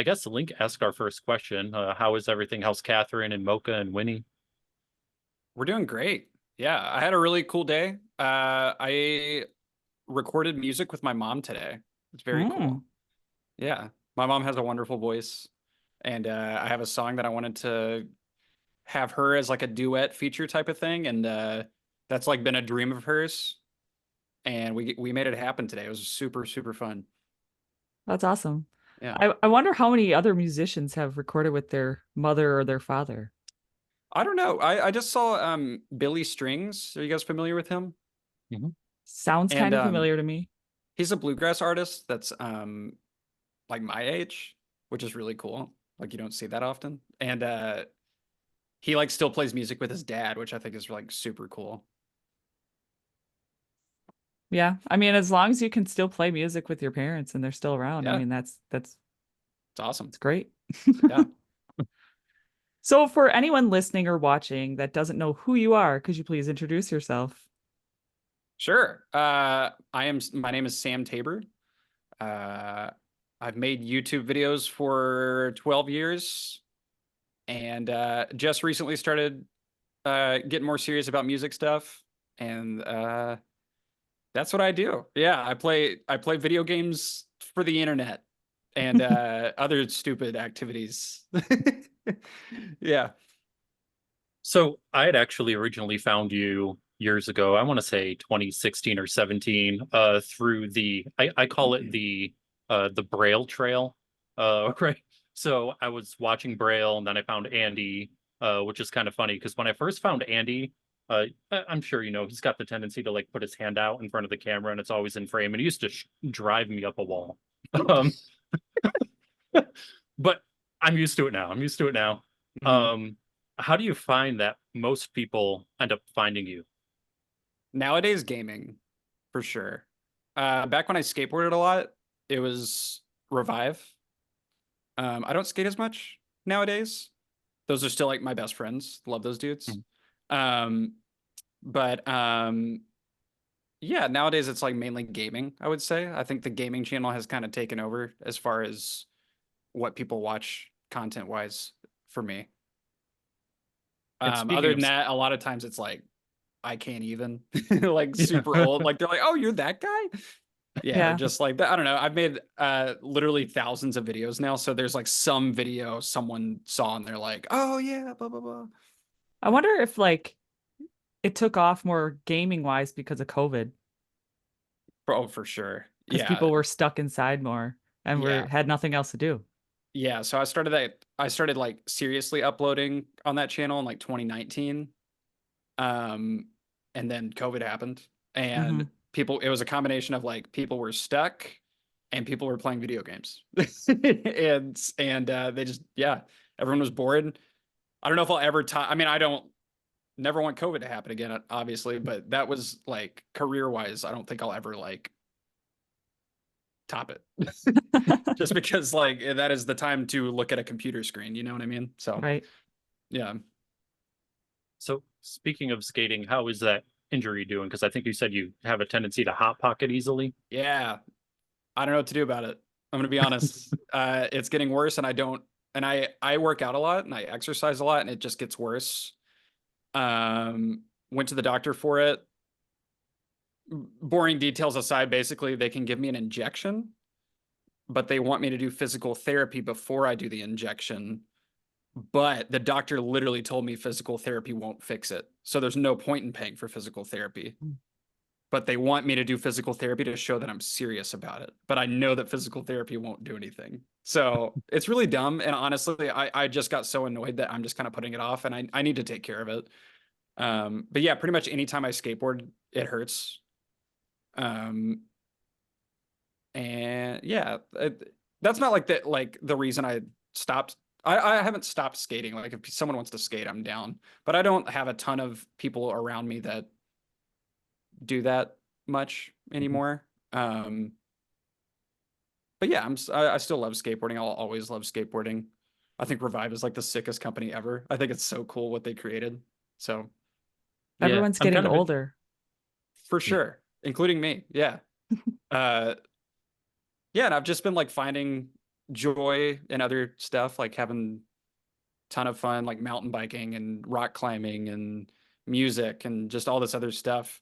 I guess Link ask our first question. How is everything? How's Catherine and Mocha and Winnie? We're doing great. Yeah, I had a really cool day. I recorded music with my mom today. It's very Mm, cool. Yeah, my mom has a wonderful voice, and I have a song that I wanted to have her as like a duet feature type of thing, and that's like been a dream of hers, and we made it happen today. It was super fun. that's awesome. Yeah, I wonder how many other musicians have recorded with their mother or their father. I don't know. I just saw Billy Strings. Are you guys familiar with him? Mhm. Sounds And kind of familiar to me. he's a bluegrass artist that's like my age, which is really cool. Like you don't see that often. And he like still plays music with his dad, which I think is like super cool. Yeah. I mean, as long as you can still play music with your parents and they're still around, I Yeah, mean, that's it's awesome. it's great. Yeah. So for anyone listening or watching that doesn't know who you are, could you please introduce yourself? Sure. My name is Sam Tabor. Uh I've made YouTube videos for 12 years and just recently started getting more serious about music stuff. And that's what I do. Yeah, I play video games for the internet and other stupid activities. Yeah. So I had actually originally found you years ago. I want to say 2016 or 17, through I call it the Braille Trail. Right. So I was watching Braille and then I found Andy, which is kind of funny because when I first found Andy, I'm sure you know he's got the tendency to like put his hand out in front of the camera and it's always in frame, and he used to drive me up a wall. Um, but I'm used to it now. I'm used to it now. Mhm. Um, how do you find that most people end up finding you? Nowadays, gaming for sure. Back when I skateboarded a lot, it was Revive. I don't skate as much nowadays. Those are still like my best friends. Love those dudes. Mhm. Um, but yeah, nowadays it's like mainly gaming, I would say. I think the gaming channel has kind of taken over as far as what people watch content wise for me. And speaking Other of, than that, a lot of times it's like I can't even like super yeah, old. Like they're like, "Oh, you're that guy?" Yeah, or Yeah. just like that. I don't know. I've made literally thousands of videos now, so there's like some video someone saw and they're like, "Oh yeah, blah blah blah." I wonder if like it took off more gaming wise because of COVID, Oh, for sure. because Yeah, people were stuck inside more and were yeah, had nothing else to do. yeah. So I started like seriously uploading on that channel in like 2019. Um, and then COVID happened, and Hmm. it was a combination of like people were stuck and people were playing video games. And they just, yeah, everyone was bored. I don't know if I'll ever I mean, I don't never want COVID to happen again, obviously, but that was like career wise, I don't think I'll ever like top it. Just because like that is the time to look at a computer screen, you know what I mean? So Right. yeah. so speaking of skating, how is that injury doing? Because I think you said you have a tendency to hot pocket easily. Yeah. I don't know what to do about it. I'm gonna be honest. It's getting worse, and I work out a lot and I exercise a lot, and it just gets worse. Went to the doctor for it. Boring details aside, basically they can give me an injection, but they want me to do physical therapy before I do the injection. But the doctor literally told me physical therapy won't fix it. So there's no point in paying for physical therapy. But they want me to do physical therapy to show that I'm serious about it. But I know that physical therapy won't do anything. So it's really dumb. And honestly, I just got so annoyed that I'm just kind of putting it off, and I need to take care of it. But yeah, pretty much anytime I skateboard, it hurts. Um, and yeah, that's not like like the reason I stopped. I haven't stopped skating. Like if someone wants to skate, I'm down. But I don't have a ton of people around me that do that much Mhm. anymore. Um, but yeah, I still love skateboarding. I'll always love skateboarding. I think Revive is like the sickest company ever. I think it's so cool what they created. So Yeah, Everyone's I'm getting kind of in, older. for yeah. sure, including me. Yeah. Uh, yeah, and I've just been like finding joy in other stuff, like having ton of fun, like mountain biking and rock climbing and music and just all this other stuff.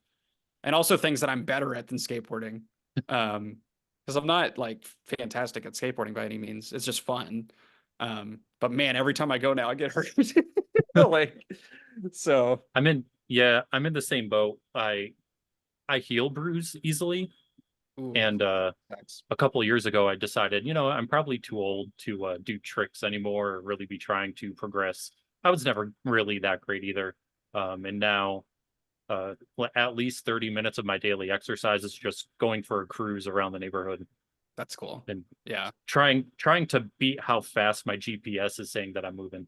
And also things that I'm better at than skateboarding. Because I'm not like fantastic at skateboarding by any means. It's just fun. But man, every time I go now, I get hurt. Like, so I'm in the same boat. I heel bruise easily. ooh, And that's a couple of years ago I decided, I'm probably too old to do tricks anymore or really be trying to progress. I was never really that great either. And now at least 30 minutes of my daily exercise is just going for a cruise around the neighborhood that's cool. and Yeah, trying to beat how fast my GPS is saying that I'm moving.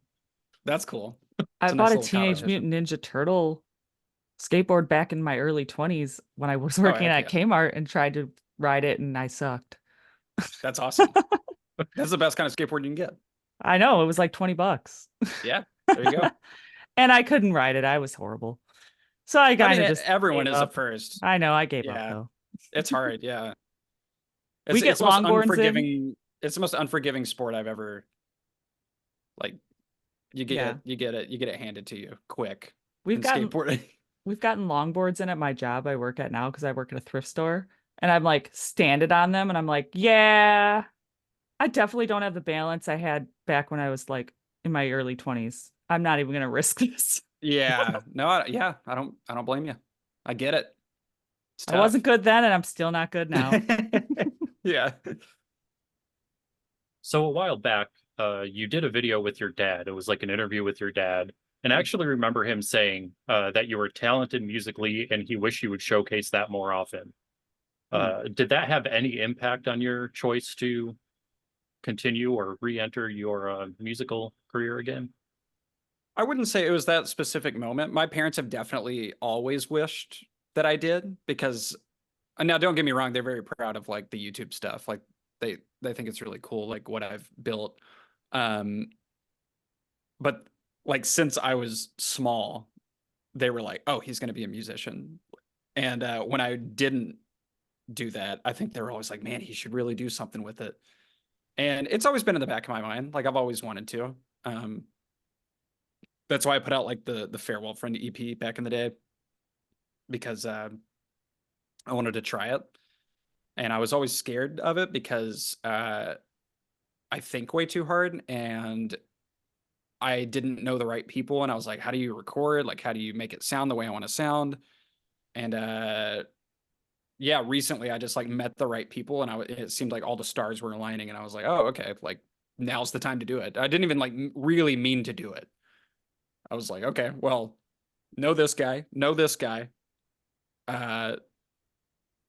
that's cool. I It's a nice bought a little Teenage competition. Mutant Ninja Turtle skateboard back in my early 20s when I was Oh, working heck at yeah. Kmart and tried to ride it and I sucked. That's awesome. That's the best kind of skateboard you can get. I know, it was like 20 bucks. Yeah, there you go. And I couldn't ride it. I was horrible. So I I kind mean, of just everyone gave is at up. first. I know, I gave up Yeah, though. it's hard. Yeah, We get it's the most longboards in. unforgiving. It's the most unforgiving sport I've ever like. Yeah. You get it handed to you quick We've in gotten skateboarding. we've gotten longboards in at my job I work at now because I work at a thrift store. And I'm like standing on them and I'm like, yeah, I definitely don't have the balance I had back when I was like in my early 20s. I'm not even gonna risk this. Yeah, no, yeah, I don't blame you. I get it. It's I wasn't tough. good then and I'm still not good now. Yeah. So a while back, you did a video with your dad. It was like an interview with your dad. And I actually remember him saying that you were talented musically and he wished you would showcase that more often. Did that have any impact on your choice to continue or re-enter your musical career again? I wouldn't say it was that specific moment. My parents have definitely always wished that I did because now don't get me wrong, they're very proud of like the YouTube stuff. Like they think it's really cool, like what I've built. Um, but like since I was small, they were like, "Oh, he's going to be a musician." And when I didn't do that, I think they were always like, "Man, he should really do something with it." And it's always been in the back of my mind. Like I've always wanted to. Um, that's why I put out like the Farewell Friend EP back in the day because I wanted to try it, and I was always scared of it because I think way too hard and I didn't know the right people. And I was like, how do you record? Like, how do you make it sound the way I want to sound? And yeah, recently I just like met the right people and it seemed like all the stars were aligning and I was like, oh, okay, like now's the time to do it. I didn't even like really mean to do it. I was like, okay, well, know this guy, know this guy. Uh,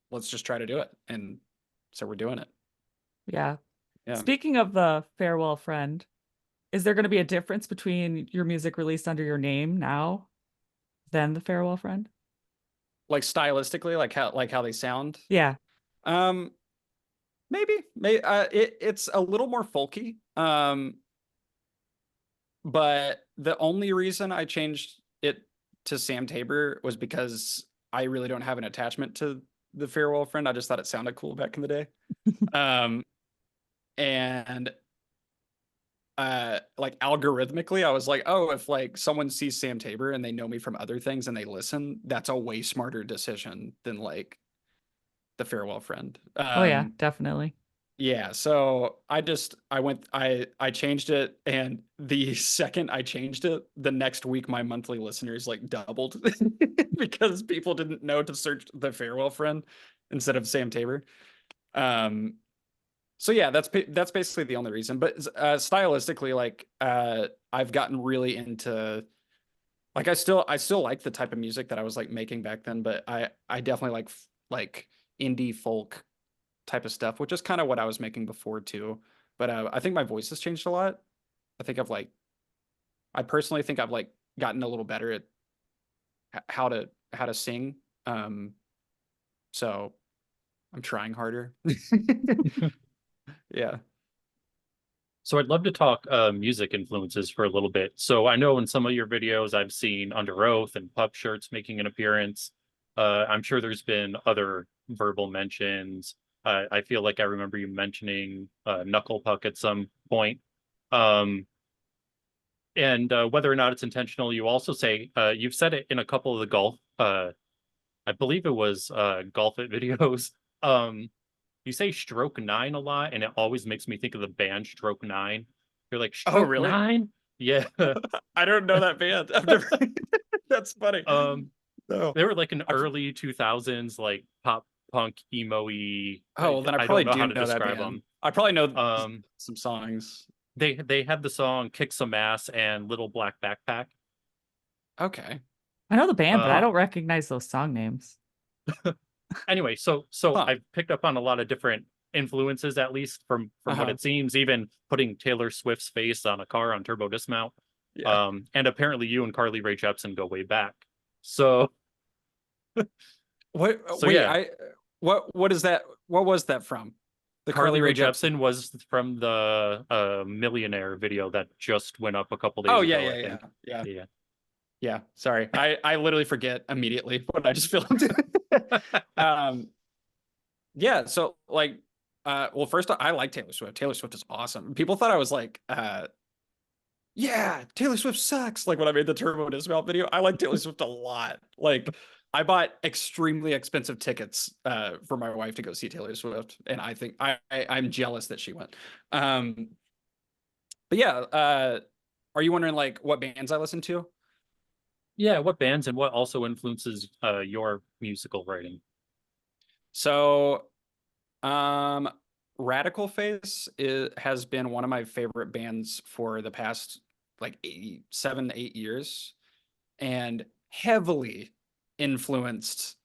let's just try to do it. And so we're doing it. Yeah. Yeah. Speaking of the Farewell Friend, is there going to be a difference between your music released under your name now than the Farewell Friend? Like stylistically, like how they sound. Yeah. Um, maybe it's a little more folky. But the only reason I changed it to Sam Tabor was because I really don't have an attachment to the Farewell Friend. I just thought it sounded cool back in the day. Um, and like algorithmically, I was like, oh, if like someone sees Sam Tabor and they know me from other things and they listen, that's a way smarter decision than like the Farewell Friend. Oh yeah, definitely. Yeah, so I changed it and the second I changed it, the next week my monthly listeners like doubled because people didn't know to search the Farewell Friend instead of Sam Tabor. So yeah, that's basically the only reason. But stylistically, like I've gotten really into like I still like the type of music that I was like making back then, but I definitely like indie folk type of stuff, which is kind of what I was making before too. But I think my voice has changed a lot. I think I personally think I've like gotten a little better at how to sing. So I'm trying harder. Yeah. So I'd love to talk music influences for a little bit. So I know in some of your videos I've seen Under Oath and Pup Shirts making an appearance. I'm sure there's been other verbal mentions. I feel like I remember you mentioning Knuckle Puck at some point. Um, and whether or not it's intentional, you also say you've said it in a couple of the golf. I believe it was Golf It videos. Um, you say Stroke Nine a lot, and it always makes me think of the band Stroke Nine. You're like Oh, Stroke really? Nine? Yeah. I don't know that band. I've never. That's funny. No. They were like an I- early 2000s like pop punk emo-y. Oh, well, then I I probably don't know how do to know that describe band. them. I probably know Um, some songs. they had the song "Kick Some Ass" and "Little Black Backpack." Okay. I know the band, but I Uh, don't recognize those song names. anyway, so Huh. I've picked up on a lot of different influences, at least from what Uh-huh. it seems. Even putting Taylor Swift's face on a car on turbo dismount. Yeah. And apparently you and Carly Rae Jepsen go way back. So What? so Wait, yeah, what is that? What was that from? The Carly Rae Jepsen was from the Millionaire video that just went up a couple days Oh, yeah, ago, yeah, I yeah, think. yeah, Yeah. yeah. Sorry, I literally forget immediately what I just filmed. Yeah. So like, well, first I like Taylor Swift. Taylor Swift is awesome. People thought I was like, yeah, Taylor Swift sucks. Like when I made the Turbo Dismount video, I like Taylor Swift a lot. Like I bought extremely expensive tickets for my wife to go see Taylor Swift, and I think I'm jealous that she went. But yeah, are you wondering like what bands I listen to? Yeah, what bands and what also influences your musical writing? So, um, Radical Face has been one of my favorite bands for the past like 7 to 8 years, and heavily influenced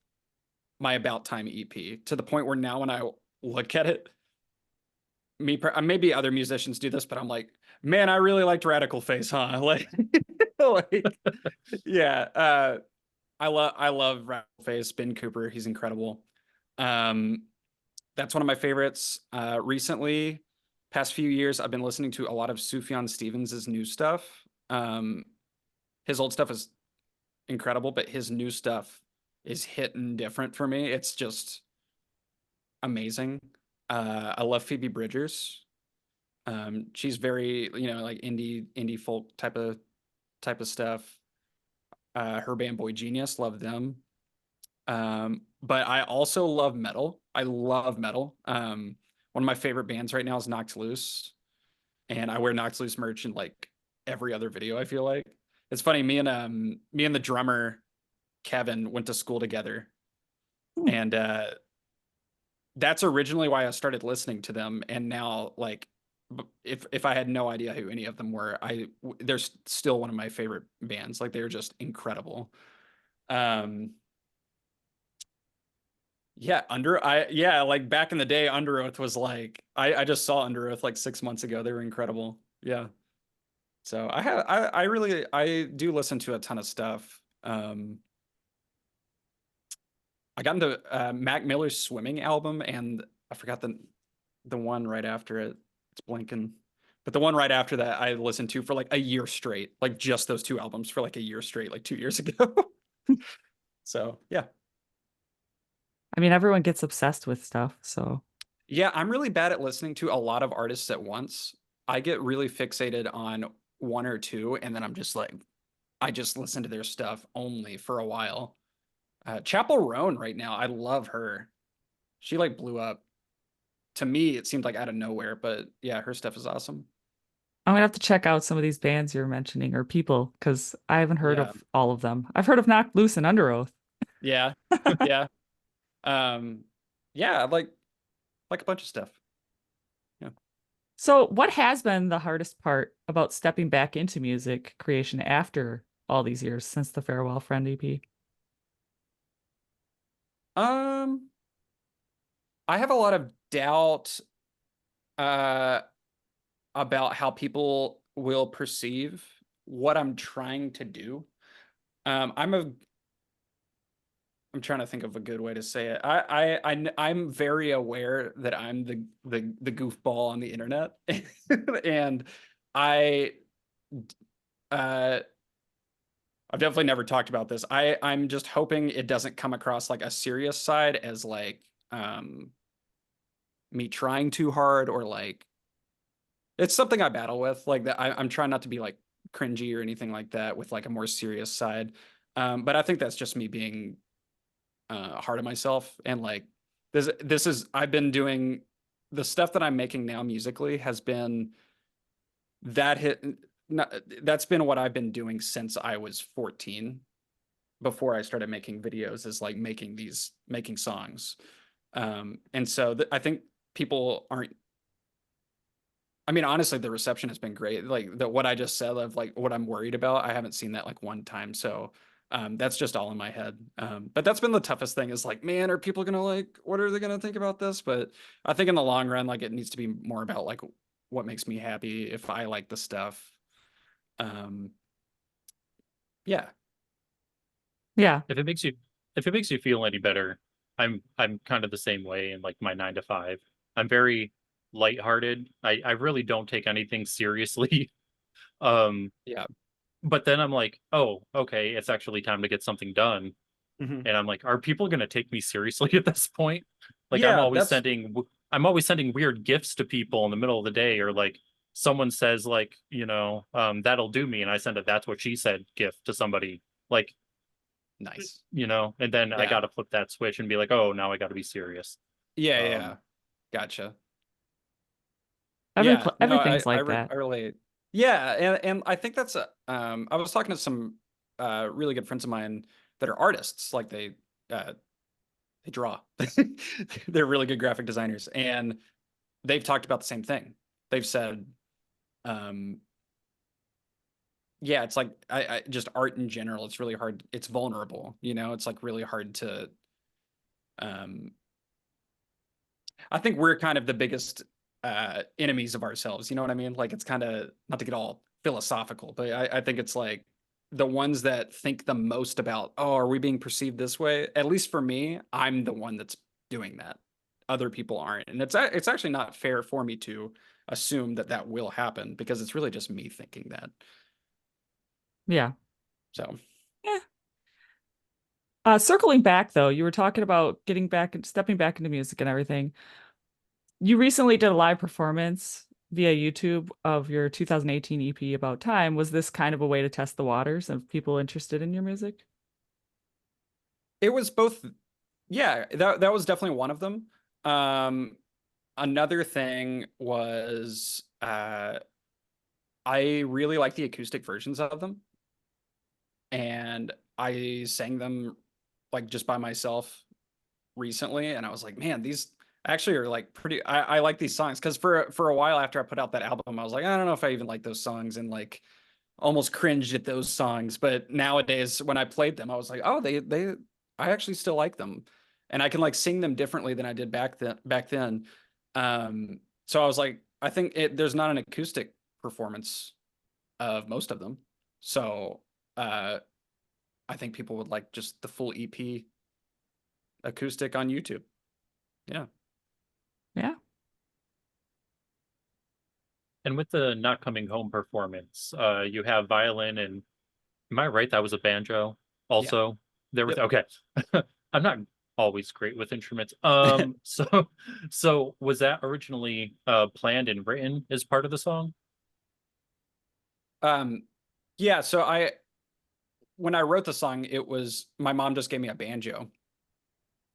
my About Time EP to the point where now when I look at it, maybe other musicians do this, but I'm like, man, I really liked Radical Face, huh? Like, like, yeah. I love Radical Face. Ben Cooper, he's incredible. Um, that's one of my favorites. Recently, past few years, I've been listening to a lot of Sufjan Stevens' new stuff. Um, his old stuff is incredible, but his new stuff is hitting different for me. It's just amazing. I love Phoebe Bridgers. She's very, like indie folk type of stuff. Her band Boy Genius, love them. But I also love metal. I love metal. One of my favorite bands right now is Knocked Loose, and I wear Knocked Loose merch in like every other video, I feel like. It's funny, me and the drummer Kevin went to school together, Hmm. and that's originally why I started listening to them. And now, like, if I had no idea who any of them were, they're still one of my favorite bands. Like, they're just incredible. Um, yeah, like back in the day, Under Oath was like I just saw Under Oath like 6 months ago. They were incredible. Yeah. So I do listen to a ton of stuff. I got into Mac Miller's Swimming album, and I forgot the one right after it. It's blinking. But the one right after that I listened to for like a year straight, like just those two albums for like a year straight, like 2 years ago. So yeah. I mean, everyone gets obsessed with stuff, so Yeah, I'm really bad at listening to a lot of artists at once. I get really fixated on one or two, and then I'm just like, I just listen to their stuff only for a while. Chapel Roan right now, I love her. She like blew up. To me, it seemed like out of nowhere, but yeah, her stuff is awesome. I'm gonna have to check out some of these bands you're mentioning or people because I haven't heard Yeah, of all of them. I've heard of Knocked Loose and Under Oath. yeah, yeah. Um, yeah, like a bunch of stuff. Yeah. So, what has been the hardest part about stepping back into music creation after all these years since the Farewell Friend EP? Um, I have a lot of doubt uh about how people will perceive what I'm trying to do. I'm trying to think of a good way to say it. I'm very aware that I'm the goofball on the internet, and I uh I've definitely never talked about this. I'm just hoping it doesn't come across like a serious side as like me trying too hard, or like it's something I battle with. Like that, I'm trying not to be like cringy or anything like that with like a more serious side. But I think that's just me being hard on myself. And like this is I've been doing the stuff that I'm making now musically has been that hit not, that's been what I've been doing since I was 14, before I started making videos, is like making songs. And so I think people aren't, I mean, honestly, the reception has been great. Like what I just said of like what I'm worried about, I haven't seen that like one time. So that's just all in my head. But that's been the toughest thing, is like, man, are people gonna like, what are they gonna think about this? But I think in the long run, like it needs to be more about like what makes me happy, if I like the stuff. Um, yeah. Yeah. If it makes you feel any better, I'm kind of the same way in like my 9 to 5. I'm very lighthearted. I really don't take anything seriously. Um, Yeah. but then I'm like, oh, okay, it's actually time to get something done. Mhm. And I'm like, are people gonna take me seriously at this point? Like Yeah, that's I'm always sending weird gifts to people in the middle of the day, or like someone says like, that'll do me, and I send a that's what she said gift to somebody. Like, nice. and then I Yeah. gotta flip that switch and be like, oh, now I gotta be serious. Yeah, Um, yeah. Gotcha. Every Yeah, pl- no, everything's like that. I relate. Yeah, and I think that's a I was talking to some really good friends of mine that are artists, like they draw. They're really good graphic designers, and they've talked about the same thing. They've said um yeah, it's like I just art in general, it's really hard. It's vulnerable, it's like really hard to um I think we're kind of the biggest enemies of ourselves. You know what I mean? Like it's kind of, not to get all philosophical, but I think it's like the ones that think the most about, oh, are we being perceived this way? At least for me, I'm the one that's doing that. Other people aren't, and it's actually not fair for me to assume that that will happen, because it's really just me thinking that. Yeah. So Yeah. Circling back though, you were talking about getting back and stepping back into music and everything. You recently did a live performance via YouTube of your 2018 EP About Time. Was this kind of a way to test the waters of people interested in your music? it was both. Yeah, that was definitely one of them. Um, Another thing was I really like the acoustic versions of them, and I sang them like just by myself recently, and I was like, man, these actually are like pretty. I like these songs, because for a while after I put out that album, I was like, I don't know if I even like those songs, and like almost cringed at those songs. But nowadays, when I played them, I was like, oh, they I actually still like them, and I can like sing them differently than I did back then. So I was like, I think there's not an acoustic performance of most of them. So uh, I think people would like just the full EP acoustic on YouTube. Yeah. Yeah. and with the Not Coming Home performance, you have violin and am I right? That was a banjo Yeah. also. There was Yep. okay. I'm not always great with instruments. So was that originally planned and written as part of the song? um, yeah. So when I wrote the song, it was my mom just gave me a banjo.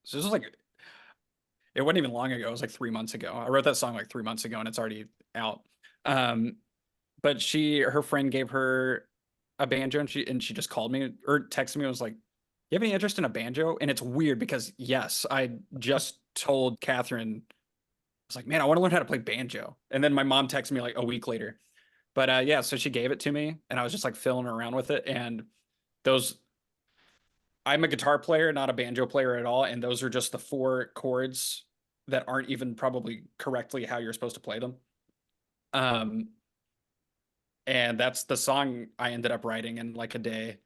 So this was like, it wasn't even long ago. It was like 3 months ago. I wrote that song like 3 months ago, and it's already out. Um, but her friend gave her a banjo, and she just called me or texted me and was like, you have any interest in a banjo? And it's weird because yes, I just told Catherine, I was like, man, I want to learn how to play banjo. And then my mom texted me like a week later. But yeah, so she gave it to me, and I was just like filling around with it. And those, I'm a guitar player, not a banjo player at all. And those are just the four chords that aren't even probably correctly how you're supposed to play them. Um, and that's the song I ended up writing in like a day.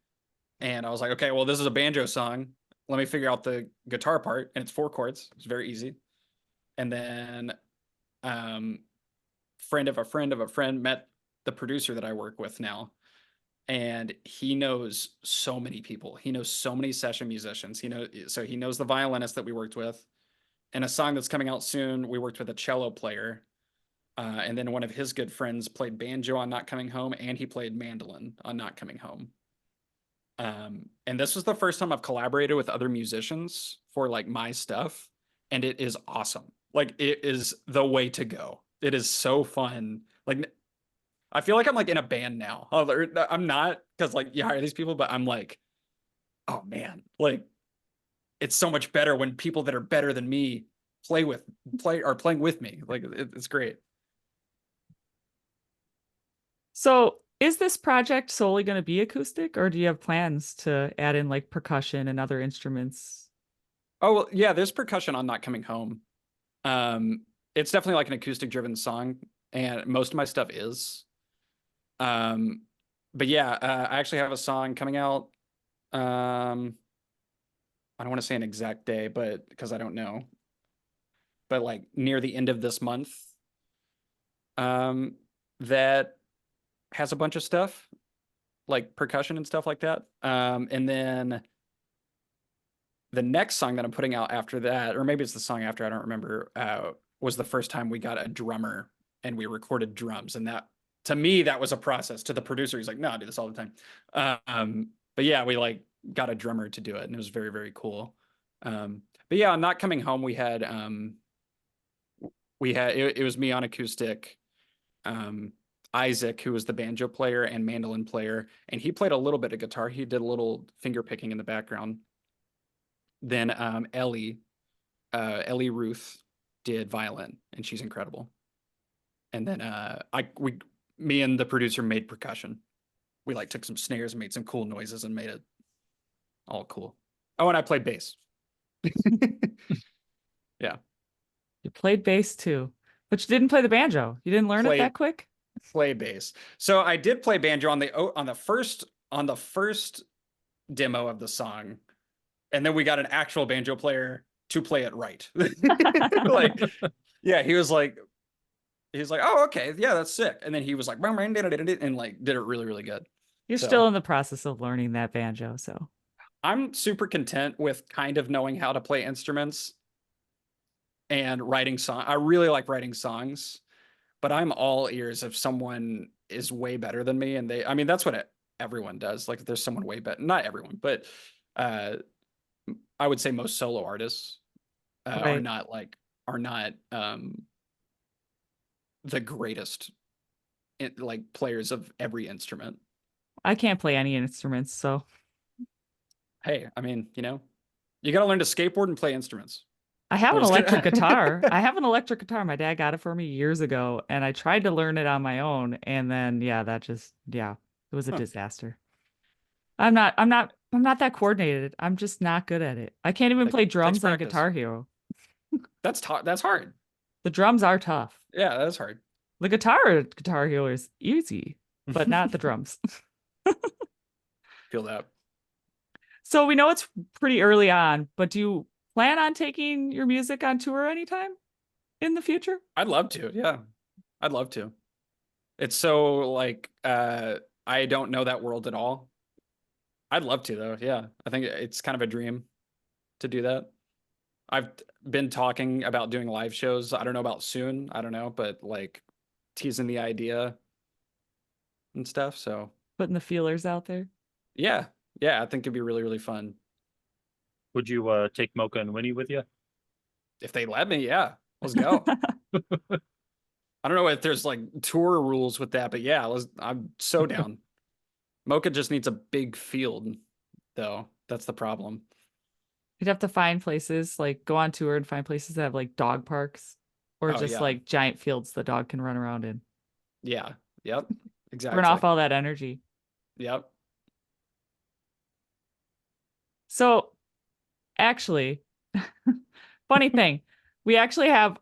And I was like, okay, well, this is a banjo song. Let me figure out the guitar part. And it's four chords. It's very easy. And then um friend of a friend of a friend met the producer that I work with now. And he knows so many people. He knows so many session musicians. So he knows the violinist that we worked with. and a song that's coming out soon, we worked with a cello player. And then one of his good friends played banjo on Not Coming Home, and he played mandolin on Not Coming Home. And this was the first time I've collaborated with other musicians for like my stuff, and it is awesome. Like it is the way to go. It is so fun. Like I feel like I'm like in a band now. I'm not, because like you hire these people, but I'm like, oh man, like it's so much better when people that are better than me are playing with me. Like it's great. So is this project solely going to be acoustic, or do you have plans to add in like percussion and other instruments? Oh well, yeah, there's percussion on Not Coming Home. It's definitely like an acoustic driven song, and most of my stuff is. But yeah, I actually have a song coming out. I don't want to say an exact day, but because I don't know. But like near the end of this month, that has a bunch of stuff, like percussion and stuff like that. And then the next song that I'm putting out after that, or maybe it's the song after, I don't remember, was the first time we got a drummer and we recorded drums. And that, to me, that was a process. To the producer, he's like, no, I do this all the time. But yeah, we like got a drummer to do it, and it was very, very cool. But yeah, Not Coming Home, it was me on acoustic, Isaac, who was the banjo player and mandolin player, and he played a little bit of guitar. He did a little finger picking in the background. Then Ellie Ruth did violin, and she's incredible. And then me and the producer made percussion. We like took some snares and made some cool noises and made it all cool. Oh, and I played bass. Yeah. You played bass too, but you didn't play the banjo. You didn't learn it that quick? Play bass. So I did play banjo on the first demo of the song, and then we got an actual banjo player to play it right. Like, yeah, he was like, oh, okay, yeah, that's sick. And then he was like, and like did it really, really good. You're still in the process of learning that banjo, so I'm super content with kind of knowing how to play instruments and writing songs. I really like writing songs, but I'm all ears if someone is way better than me. And I mean, that's what everyone does. Like, if there's someone way better, not everyone, but I would say most solo artists right. are not the greatest like players of every instrument. I can't play any instruments, so Hey, I mean, you got to learn to skateboard and play instruments. I have an electric guitar. I have an electric guitar. My dad got it for me years ago, and I tried to learn it on my own, and then it was a disaster. I'm not that coordinated. I'm just not good at it. I can't even play drums on Guitar Hero. That's hard. The drums are tough. Yeah, that's hard. The Guitar Hero is easy, but not the drums. Feel that. So we know it's pretty early on, but do you plan on taking your music on tour anytime in the future? I'd love to. Yeah, I'd love to. It's so like, I don't know that world at all. I'd love to though. Yeah, I think it's kind of a dream to do that. I've been talking about doing live shows. I don't know about soon. I don't know, but like teasing the idea and stuff. So putting the feelers out there. Yeah. Yeah. I think it'd be really, really fun. Would you take Mocha and Winnie with you? If they let me, yeah. Let's go. I don't know if there's like tour rules with that, but yeah, I'm so down. Mocha just needs a big field, though. That's the problem. You'd have to find places, like go on tour and find places that have like dog parks or just like giant fields the dog can run around in. Yeah. Yep. Exactly. Burn off all that energy. Yep. So actually, funny thing, we actually have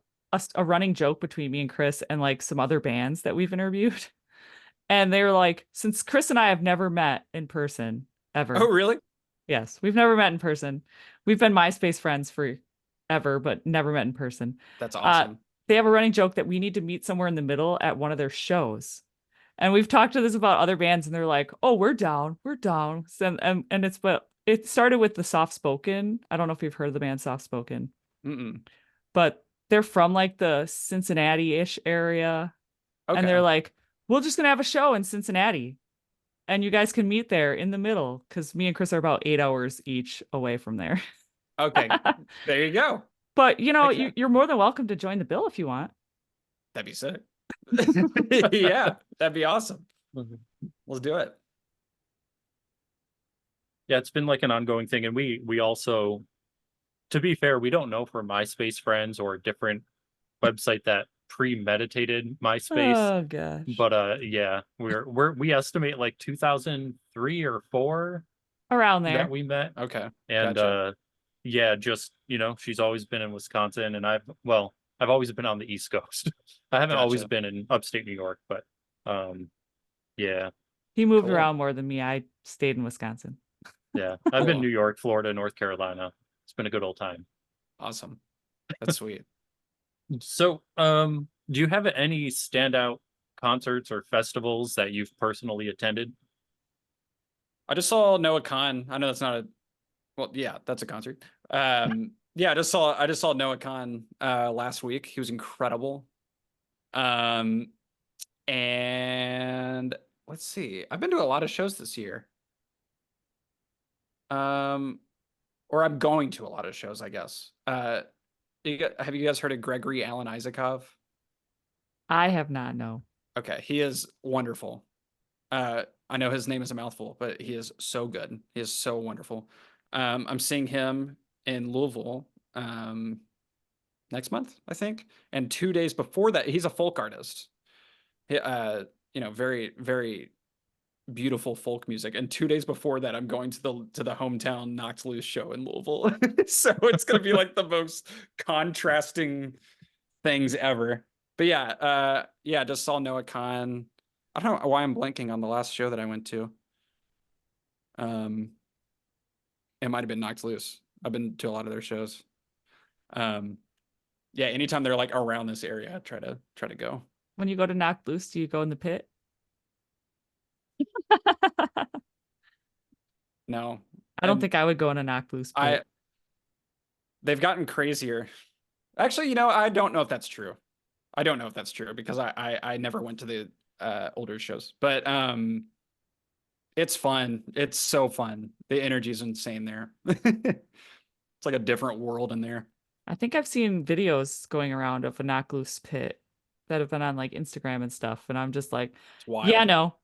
a running joke between me and Chris and like some other bands that we've interviewed. And they were like, since Chris and I have never met in person ever. Oh, really? Yes, we've never met in person. We've been MySpace friends forever, but never met in person. That's awesome. They have a running joke that we need to meet somewhere in the middle at one of their shows. And we've talked to this about other bands, and they're like, "Oh, we're down. And it started with the Soft Spoken. I don't know if you've heard of the band Soft Spoken. but they're from like the Cincinnati-ish area. And they're Okay. like, we're just gonna have a show in Cincinnati. And you guys can meet there in the middle because me and Chris are about 8 hours each away from there. Okay. There you go. But you know, Heck yeah. you're more than welcome to join the bill if you want. That'd be sick. Yeah, that'd be awesome. Let's do it. Yeah, it's been like an ongoing thing, and we also, to be fair, we don't know for MySpace friends or a different website that premeditated MySpace. Oh gosh. But yeah, we estimate like 2003 or 4 Around that there. we met. Okay. And Gotcha. yeah, just she's always been in Wisconsin, and I've always been on the East Coast. I haven't always Gotcha. been in upstate New York, but yeah, He moved Cool. around more than me. I stayed in Wisconsin. yeah. I've been Cool. New York, Florida, North Carolina. It's been a good old time. Awesome. That's sweet. So, do you have any standout concerts or festivals that you've personally attended? I just saw Noah Khan. I know that's not a well, yeah, that's a concert. Yeah, I just saw Noah Khan last week. He was incredible. Um, and let's see. I've been to a lot of shows this year. Or I'm going to a lot of shows, I guess. Have you guys heard of Gregory Alan Isakov? I have not, no. Okay, he is wonderful. I know his name is a mouthful, but he is so good. He is so wonderful. I'm seeing him in Louisville next month, I think. And 2 days before that, he's a folk artist. He, very, very beautiful folk music. And 2 days before that, I'm going to the hometown Knocked Loose show in Louisville. So it's gonna be like the most contrasting things ever. But yeah, just saw Noah Khan. I don't know why I'm blanking on the last show that I went to. It might have been Knocked Loose. I've been to a lot of their shows. Yeah, anytime they're like around this area, I try to go. When you go to Knock Loose, do you go in the pit? No, I don't and think I would go in a Knock Loose pit. they've gotten crazier. Actually, I don't know if that's true. I don't know if that's true because I never went to the older shows, but it's fun. It's so fun. The energy's insane there. It's like a different world in there. I think I've seen videos going around of a Knock Loose pit that have been on like Instagram and stuff, and I'm just like, It's wild. yeah, no,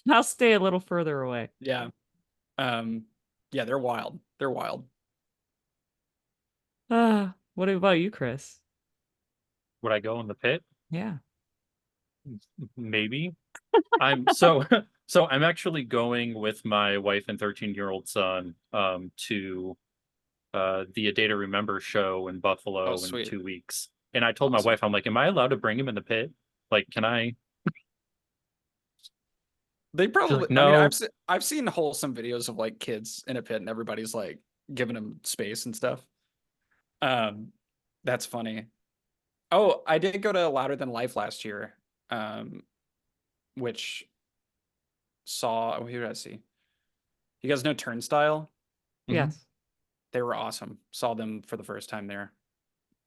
I'll stay a little further away. Yeah. Yeah, they're wild. They're wild. What about you, Chris? Would I go in the pit? Yeah. Maybe. So I'm actually going with my wife and 13-year-old son to the A Day to Remember show in Buffalo Oh, in sweet. 2 weeks. And I told my Awesome. wife, I'm like, am I allowed to bring him in the pit? Like, can I? They probably, like, I mean, no. I've seen wholesome videos of like kids in a pit and everybody's like giving them space and stuff. That's funny. Oh, I did go to Louder Than Life last year, which who did I see? You guys know Turnstile? Mhm. Yes. They were awesome. Saw them for the first time there.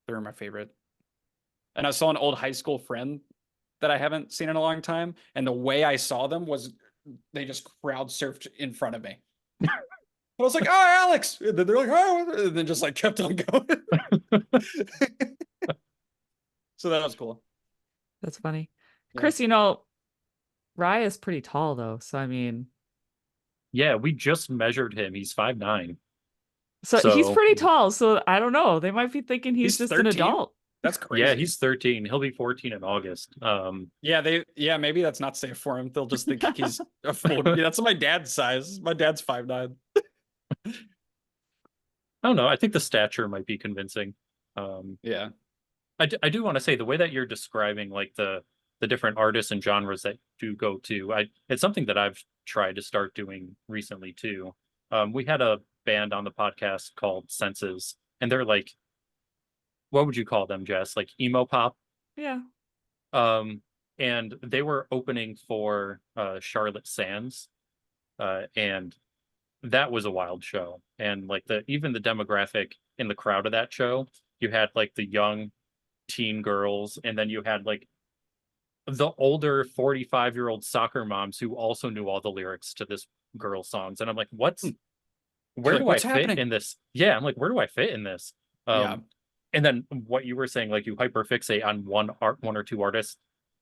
They were my favorite. And I saw an old high school friend that I haven't seen in a long time. And the way I saw them was they just crowd surfed in front of me. I was like, oh, Alex. And then they're like, oh, and then just like kept on going. So that was cool. That's funny. Yeah. Chris, Raya's pretty tall though, so I mean, Yeah, we just measured him. He's 5'9". so he's So pretty tall, so I don't know. They might be thinking he's He's just an 13? adult. That's crazy. yeah, he's 13. He'll be 14 in August. Yeah, maybe that's not safe for him. They'll just think he's a full. Yeah, that's my dad's size. My dad's 5'9". I don't know. I think the stature might be convincing. Yeah. I do want to say the way that you're describing like the different artists and genres that do go to, it's something that I've tried to start doing recently too. We had a band on the podcast called Senses, and they're like, what would you call them, Jess? Like emo pop? Yeah. And they were opening for Charlotte Sands, and that was a wild show. And like even the demographic in the crowd of that show you had like the young teen girls, and then you had like the older 45-year-old soccer moms who also knew all the lyrics to this girl songs. And I'm like, Hmm. You're where like, do I what's fit happening? in this? Yeah, I'm like, where do I fit in this? Yeah, And then what you were saying, like you hyperfixate on one or two artists.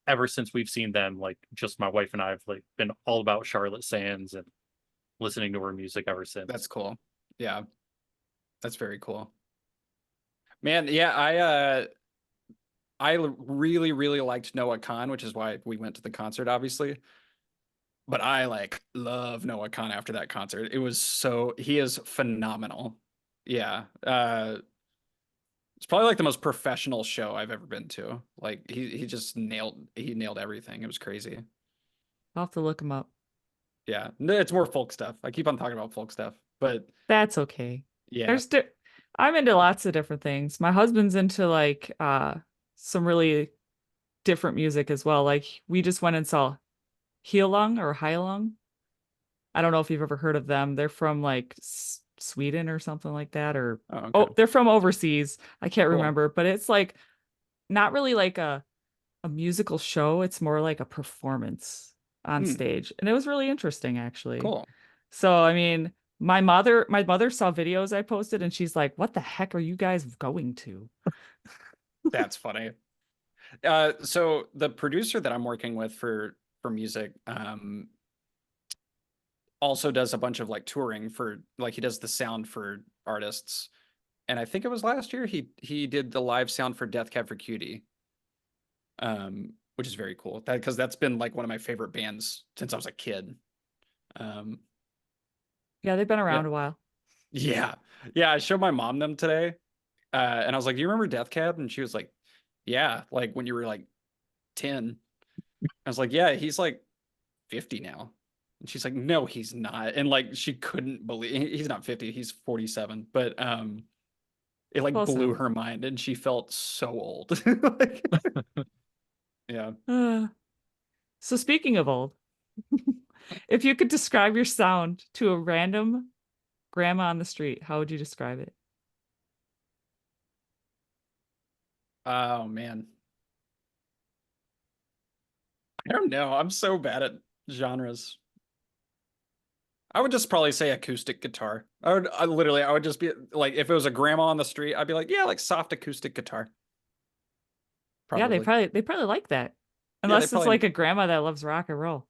Ever since we've seen them, like just my wife and I have like been all about Charlotte Sands and listening to her music ever since. that's cool. Yeah, that's very cool. Man, yeah, really, really liked Noah Khan, which is why we went to the concert, obviously. But I like love Noah Khan after that concert. It was he is phenomenal. Yeah. It's probably like the most professional show I've ever been to. Like he just nailed everything. It was crazy. I'll have to look them up. Yeah. It's more folk stuff. I keep on talking about folk stuff, but That's okay. yeah. There's di I'm into lots of different things. My husband's into like some really different music as well. Like we just went and saw Heilung or Heilung. I don't know if you've ever heard of them. They're from like Sweden or something like that, or Oh, okay. oh, they're from overseas. I can't Cool. remember, but it's like not really like a musical show. It's more like a performance on Hmm, stage. And it was really interesting actually. cool. So, I mean, my mother saw videos I posted and she's like, "What the heck are you guys going to?" That's funny. So the producer that I'm working with for music, also does a bunch of like touring for like he does the sound for artists. And I think it was last year he did the live sound for Death Cab for Cutie. Which is very cool. Because that's been like one of my favorite bands since I was a kid. Um, Yeah, they've been yeah. around a while. Yeah. Yeah, I showed my mom them today. And I was like, "Do you remember Death Cab?" And she was like, "Yeah, like when you were like 10." I was like, "Yeah, he's like 50 now." And she's like, "No, he's not." And like she couldn't believe he's not 50, he's 47. But it like Close blew enough. her mind and she felt so old. Like, yeah. Uh, so speaking of old, if you could describe your sound to a random grandma on the street, how would you describe it? Oh man. I don't know. I'm so bad at genres. I would just probably say acoustic guitar. I would just be like, if it was a grandma on the street, I'd be like, yeah, like soft acoustic guitar. Yeah, Probably. they probably like that. Yeah, they Unless it's probably, like a grandma that loves rock and roll.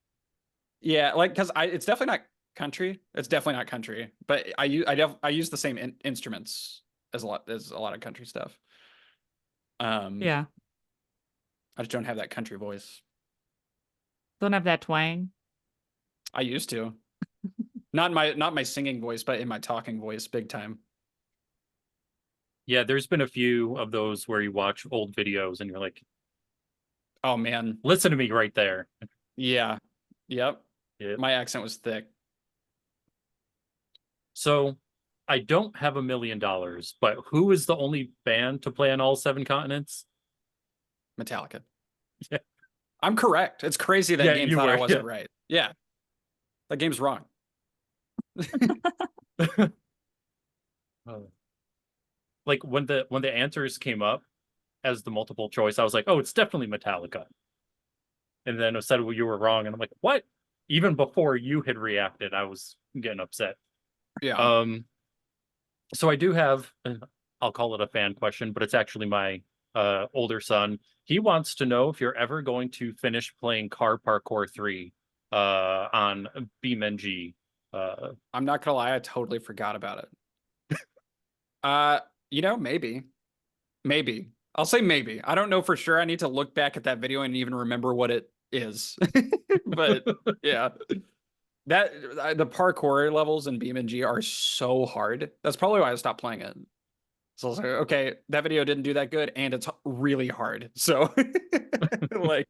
yeah, like, cause it's definitely not country. It's definitely not country, but I use the same instruments as a lot of country stuff. Um, Yeah. I just don't have that country voice. Don't have that twang. I used to, not my singing voice, but in my talking voice, big time. Yeah, there's been a few of those where you watch old videos and you're like, Oh man. listen to me right there. Yeah. Yep. Yeah. My accent was thick. So I don't have $1 million, but who is the only band to play on all 7 continents? Metallica. Yeah, I'm correct. It's crazy that yeah, game you thought I were. wasn't right. Yeah, that game's wrong. Yeah. Uh, like when the answers came up as the multiple choice, I was like, oh, it's definitely Metallica. And then it said, well, you were wrong. And I'm like, what? Even before you had reacted, I was getting upset. Yeah. Um, so I do have, I'll call it a fan question, but it's actually my older son. He wants to know if you're ever going to finish playing Car Parkour 3 on BeamNG. I'm not gonna lie, I totally forgot about it. Maybe. Maybe. I'll say maybe. I don't know for sure. I need to look back at that video and even remember what it is. But yeah. That the parkour levels in BeamNG are so hard. That's probably why I stopped playing it. So I was like, okay, that video didn't do that good, and it's really hard. So, like,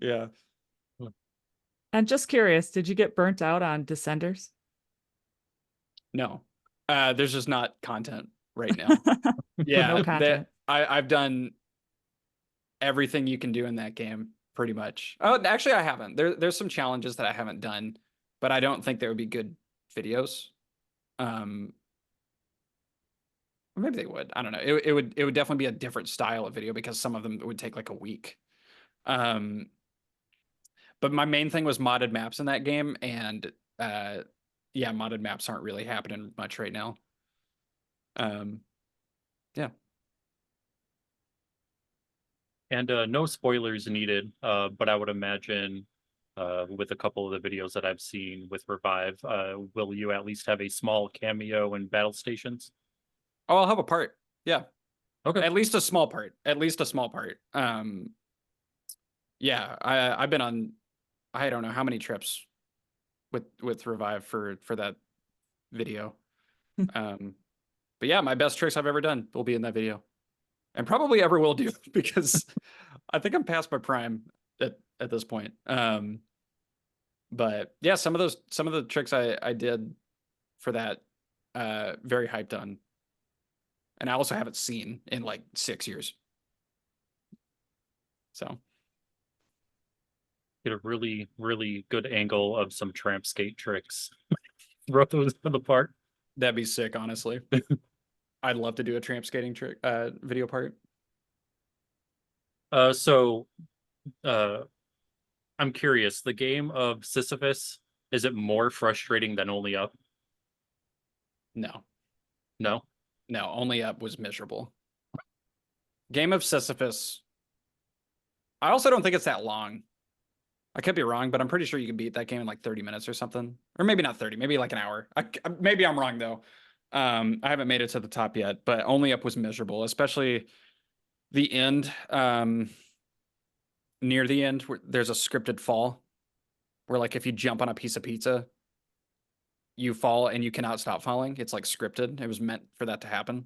yeah. And just curious, did you get burnt out on Descenders? No. There's just not content right now. No Yeah, content. I've done everything you can do in that game, pretty much. Oh, actually, I haven't. There's some challenges that I haven't done, but I don't think they would be good videos. maybe they would. I don't know. It would definitely be a different style of video because some of them would take like a week. But my main thing was modded maps in that game, and yeah, modded maps aren't really happening much right now. Yeah. And no spoilers needed, but I would imagine with a couple of the videos that I've seen with Revive, will you at least have a small cameo in battle stations? Oh, I'll have a part. Yeah. Okay. At least a small part. At least a small part. Yeah, I've been on I don't know how many trips with Revive for that video. But yeah, my best tricks I've ever done will be in that video. And probably ever will do because I think I'm past my prime at this point. But yeah, some of the tricks I did for that very hyped on. And I also haven't seen in like 6 years. So Get a really, really good angle of some tramp skate tricks. Throw those in the part. that'd be sick, honestly. I'd love to do a tramp skating trick video part. So I'm curious, the game of Sisyphus, is it more frustrating than Only Up? No. No? No, Only Up was miserable. Game of Sisyphus. I also don't think it's that long. I could be wrong, but I'm pretty sure you can beat that game in like 30 minutes or something. Or maybe not 30, maybe like an hour. Maybe I'm wrong though. I haven't made it to the top yet, but Only Up was miserable, especially the end. Near the end, where there's a scripted fall where like if you jump on a piece of pizza, you fall and you cannot stop falling. It's like scripted. It was meant for that to happen.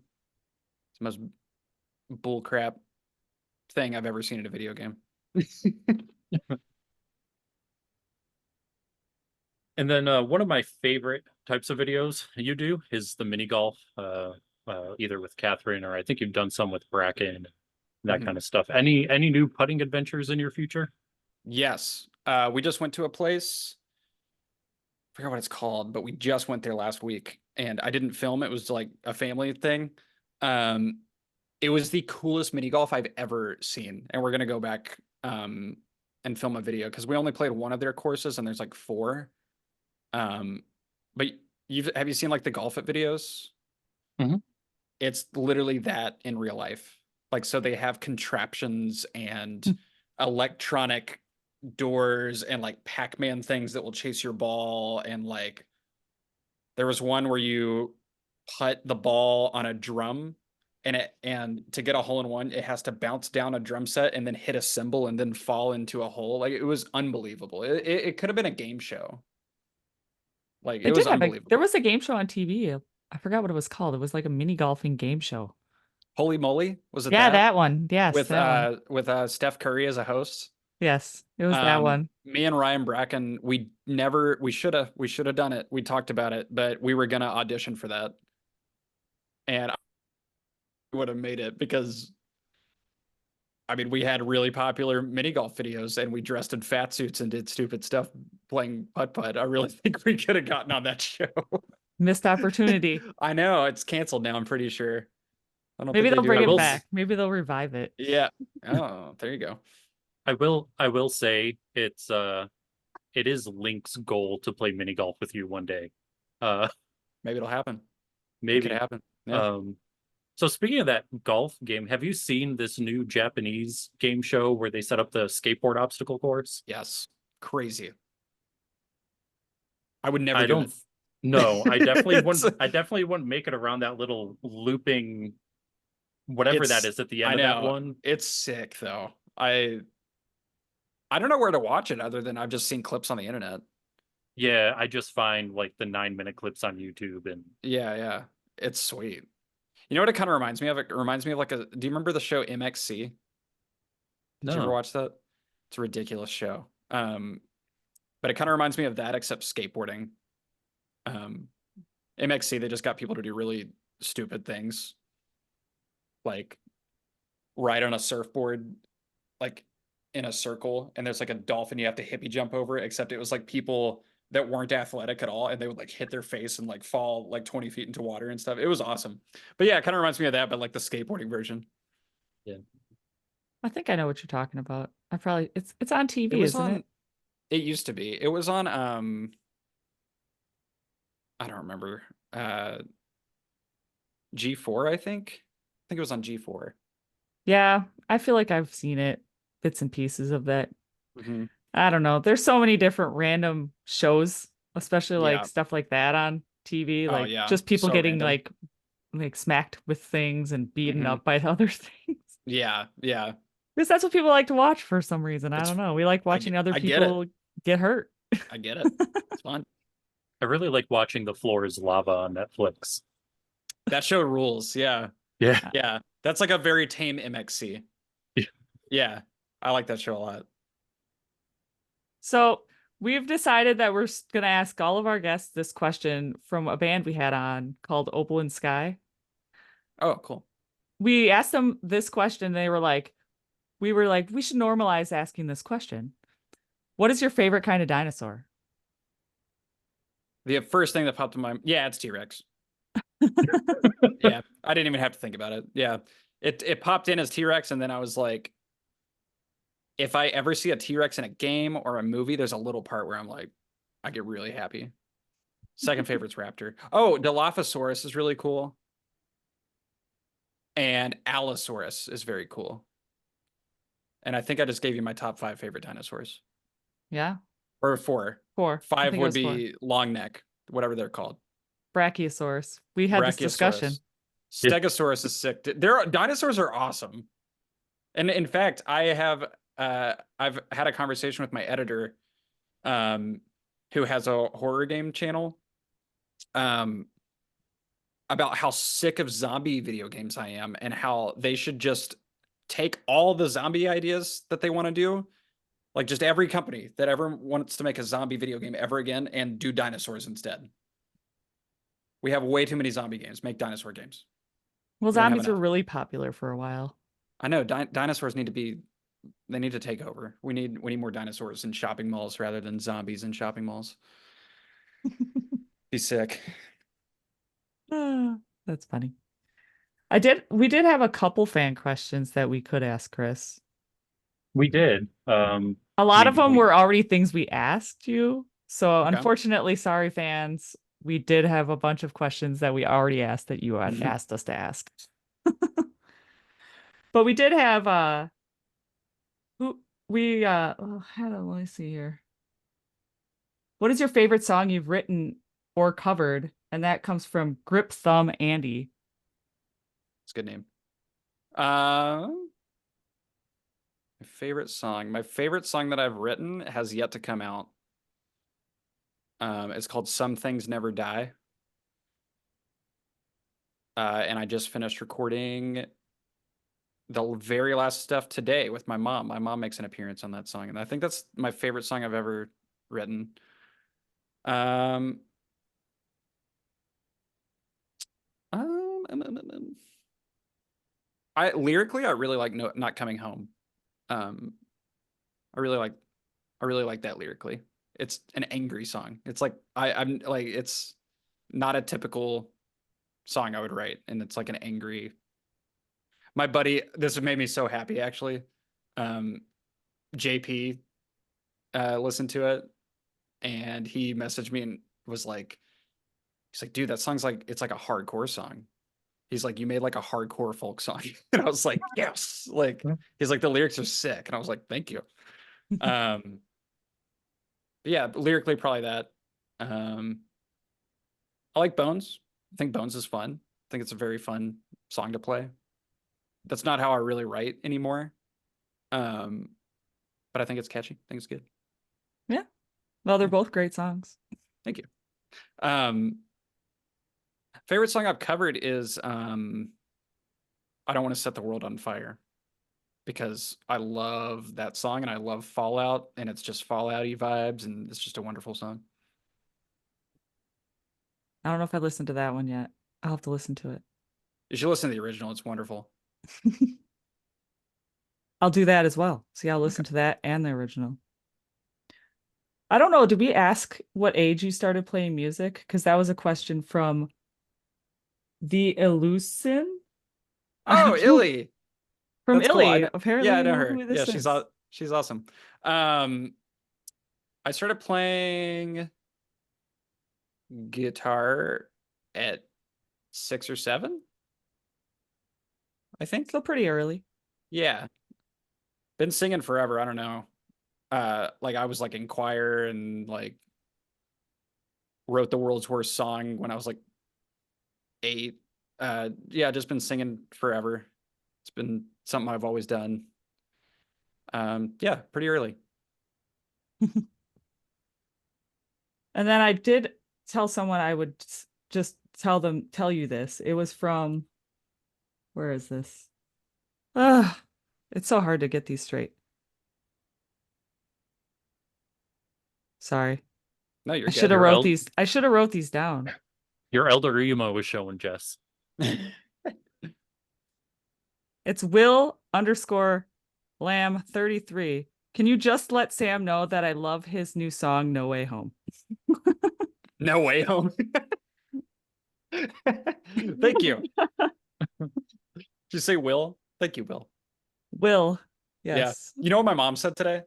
It's the most bullcrap thing I've ever seen in a video game. And then one of my favorite types of videos you do is the mini golf, either with Catherine or I think you've done some with Bracken and that kind of stuff. Any new putting adventures in your future? Yes. We just went to a place. I forgot what it's called, but we just went there last week and I didn't film. It was like a family thing. It was the coolest mini golf I've ever seen. And we're going to go back and film a video because we only played one of their courses and there's like 4. But have you seen like the Golf It videos? Mhm. It's literally that in real life. Like, so they have contraptions and electronic doors and like Pac-Man things that will chase your ball. And like, there was one where you putt the ball on a drum and to get a hole in one, it has to bounce down a drum set and then hit a cymbal and then fall into a hole. Like, it was unbelievable. It could have been a game show. Like, They it did was have unbelievable. there was a game show on TV. I forgot what it was called. It was like a mini golfing game show. Holy Moly, was it Yeah, that? that one. Yes, With that one. with Steph Curry as a host. Yes, it was that one. Me and Ryan Bracken, we should have done it. We talked about it, but we were gonna audition for that. And I would have made it because I mean we had really popular mini golf videos and we dressed in fat suits and did stupid stuff playing putt-putt. I really think we could have gotten on that show. Missed opportunity. I know, it's canceled now, I'm pretty sure. I don't Maybe think they'll they bring do it back. Maybe they'll revive it. Yeah. Oh, there you go. I will say it is Link's goal to play mini golf with you one day. Maybe it'll happen. Maybe. It could happen. Yeah. So speaking of that golf game, have you seen this new Japanese game show where they set up the skateboard obstacle course? Yes. Crazy. I would never do it. No, I definitely wouldn't. I definitely wouldn't make it around that little looping, whatever that is at the end of that one. It's sick though. I don't know where to watch it other than I've just seen clips on the internet. Yeah, I just find like the 9-minute clips on YouTube and yeah, it's sweet. You know what it kind of reminds me of? It reminds me of like do you remember the show MXC? Did you ever watch that? It's a ridiculous show. But it kind of reminds me of that except skateboarding. MXC, they just got people to do really stupid things. Like ride on a surfboard like in a circle and there's like a dolphin you have to hippie jump over, except it was like people that weren't athletic at all, and they would like hit their face and like fall like 20 feet into water and stuff. It was awesome. But yeah, it kind of reminds me of that, but like the skateboarding version. Yeah. I think I know what you're talking about. I probably it's on It TV, was isn't on, it? it used to be. It was on I don't remember. G4, I think. I think it was on G4. Yeah, I feel like I've seen it, bits and pieces of that. Hmm. I don't know. There's so many different random shows, especially like Yeah. stuff like that on TV, Oh like yeah. just people So getting random. like smacked with things and beaten Hmm. up by other things. Yeah. Yeah. Because that's what people like to watch for some reason. I don't It's know. We like watching other I get it. people get hurt. I get it. It's fun. I really like watching The Floor is Lava on Netflix. That show rules. Yeah. Yeah. Yeah. That's like a very tame MXC. Yeah. I like that show a lot. So we've decided that we're gonna ask all of our guests this question from a band we had on called Opal and Sky. Oh, cool. We asked them this question. They were like, we were like, we should normalize asking this question. What is your favorite kind of dinosaur? The first thing that popped in my mind, yeah, it's T-Rex. Yeah. I didn't even have to think about it. Yeah. It popped in as T-Rex, and then I was like, if I ever see a T-Rex in a game or a movie, there's a little part where I'm like, I get really happy. Second favorite's Raptor. Oh, Dilophosaurus is really cool. And Allosaurus is very cool. And I think I just gave you my top 5 favorite dinosaurs. Yeah, Or 4. four. I 5 think it would was four. be long neck, whatever they're called. Brachiosaurus. We had this discussion. Brachiosaurus. Stegosaurus is sick. Dinosaurs are awesome. And in fact, I've had a conversation with my editor, who has a horror game channel, about how sick of zombie video games I am, and how they should just take all the zombie ideas that they want to do, like just every company that ever wants to make a zombie video game ever again, and do dinosaurs instead. We have way too many zombie games. Make dinosaur games. Well, We don't have zombies were enough. really popular for a while. I know dinosaurs need to be. They need to take over. We need more dinosaurs in shopping malls rather than zombies in shopping malls. Be sick. Ah, that's funny. We did have a couple fan questions that we could ask Chris. We did. A lot of them we were already things we asked you. So Okay. unfortunately, sorry fans, we did have a bunch of questions that we already asked that you had asked us to ask. But we did have who we let me see here. What is your favorite song you've written or covered? And that comes from Grip Thumb Andy. It's a good name. My favorite song. My favorite song that I've written has yet to come out. It's called Some Things Never Die. And I just finished recording the very last stuff today with my mom. My mom makes an appearance on that song, and I think that's my favorite song I've ever written. I lyrically, I really like Not Coming Home. I really like that lyrically. It's an angry song. It's like I'm like, it's not a typical song I would write, and it's like an angry. My buddy, this made me so happy actually. JP listened to it, and he messaged me and was like, he's like, dude, that song's like, it's like a hardcore song. He's like, you made like a hardcore folk song. And I was like, yes. Like, he's like, the lyrics are sick. And I was like, thank you. Yeah, lyrically, probably that. I like Bones. I think Bones is fun. I think it's a very fun song to play. That's not how I really write anymore. But I think it's catchy. I think it's good. Yeah. Well, they're both great songs. Thank you. Favorite song I've covered is I Don't Want to Set the World on Fire, because I love that song and I love Fallout, and it's just Fallout-y vibes, and it's just a wonderful song. I don't know if I listened to that one yet. I'll have to listen to it. You should listen to the original. It's wonderful. I'll do that as well. See, I'll listen to that and the original. I don't know. Did we ask what age you started playing music? Because that was a question from the Elusin. I Oh, don't know. Illy. From That's cool. Illy. Yeah, Apparently I you know know her. who Yeah, this is. she's awesome. I started playing guitar at 6 or 7, I think. So pretty early. Yeah. Been singing forever. I don't know. Like I was like in choir and like wrote the world's worst song when I was like 8. Yeah, just been singing forever. It's been something I've always done. Yeah, pretty early. And then I did tell someone I would just tell you this. It was from, where is this? Ugh, it's so hard to get these straight. Sorry. No, you're I should good. have Your wrote el these. I should have wrote these down. your elder emo was showing, Jess. It's Will underscore Lamb 33. Can you just let Sam know that I love his new song, No Way Home? No way home. Thank you. Did you say Will? Thank you, Will. Will. Yeah. Yes. You know what my mom said today?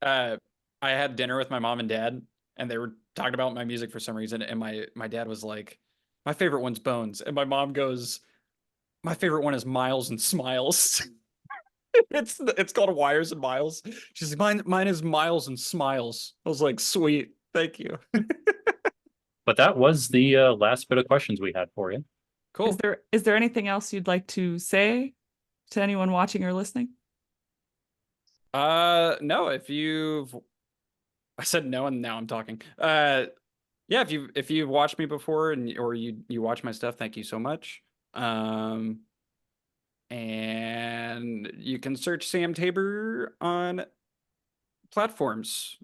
I had dinner with my mom and dad, and they were talking about my music for some reason, and my dad was like, "My favorite one's Bones," and my mom goes, "My favorite one is Miles and Smiles." It's called Wires and Miles. She's like, "Mine is Miles and Smiles." I was like, "Sweet, thank you." But that was the last bit of questions we had for you. Cool. Is there anything else you'd like to say to anyone watching or listening? No, I said no and now I'm talking. Yeah, if you've watched me before and or you watch my stuff, thank you so much. And you can search Sam Tabor on platforms.